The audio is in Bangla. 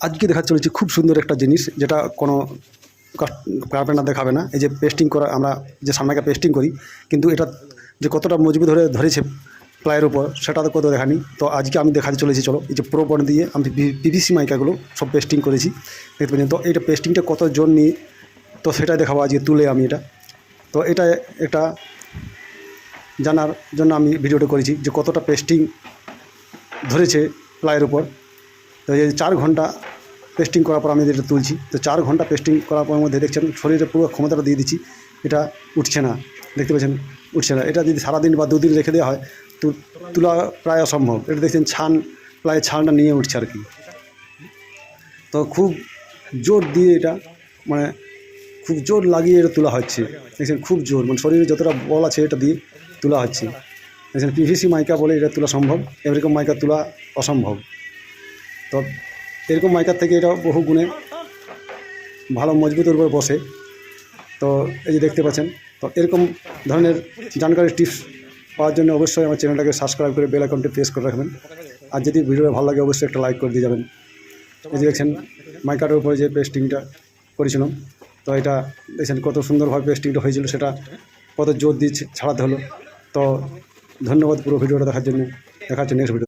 আজকে দেখা চলেছে খুব সুন্দর একটা জিনিস, যেটা কোনো কার্পেন্টার দেখাবে না। এই যে পেস্টিং করা, আমরা যে সামনাকে পেস্টিং করি, কিন্তু এটা যে কতটা মজবুত ধরেছে প্লাইয়ের উপর, সেটা তো কত দেখানি। তো আজকে আমি দেখাতে চলেছি, চলো। এই যে প্রো পয়েন্ট দিয়ে আমি পিভিসি মাইকাগুলো সব পেস্টিং করেছি, দেখতে পাচ্ছেন। তো এইটা পেস্টিংটা কত জন নিয়ে, তো সেটাই দেখাবো আজকে তুলে আমি এটা। তো এটা একটা জানার জন্য আমি ভিডিওটা করেছি, যে কতটা পেস্টিং ধরেছে প্লাইয়ের উপর। তো এই 4 ঘন্টা পেস্টিং করার পর আমি এটা তুলছি। তো 4 ঘন্টা পেস্টিং করার পর মধ্যে দেখছেন শরীরে পুরো ক্ষমতাটা দিয়ে দিচ্ছি, এটা উঠছে না, দেখতে পাচ্ছেন উঠছে না। এটা যদি সারাদিন বা 2 দিন রেখে দেওয়া হয় তো তোলা প্রায় অসম্ভব। এটা দেখছেন প্রায় ছানটা নিয়ে উঠছে আর কি। তো খুব জোর দিয়ে এটা, মানে খুব জোর লাগিয়ে এটা তোলা হচ্ছে, দেখছেন খুব জোর, মানে শরীরে যতটা বল আছে এটা দিয়ে তোলা হচ্ছে, দেখছেন। পিভিসি মাইকা বলে এটা তোলা সম্ভব, এরকম মাইকা তোলা অসম্ভব। তো এরকম মাইকার থেকে এটা বহু গুণে ভালো মজবুতের উপর বসে। তো এই যে দেখতে পাচ্ছেন। তো এরকম ধরনের জানকারি টিপস পাওয়ার জন্য অবশ্যই আমার চ্যানেলটাকে সাবস্ক্রাইব করে বেল আইকনটি প্রেস করে রাখবেন। আর যদি ভিডিওটা ভালো লাগে অবশ্যই একটা লাইক করে দিয়ে যাবেন। এই যে দেখছেন মাইকাটার উপরে যে পেস্টিংটা করেছিলাম, তো এটা দেখছেন কত সুন্দরভাবে পেস্টিংটা হয়েছিল, সেটা কত জোর দিয়ে ছাড়াতে হলো। তো ধন্যবাদ পুরো ভিডিওটা দেখার জন্য। Next video.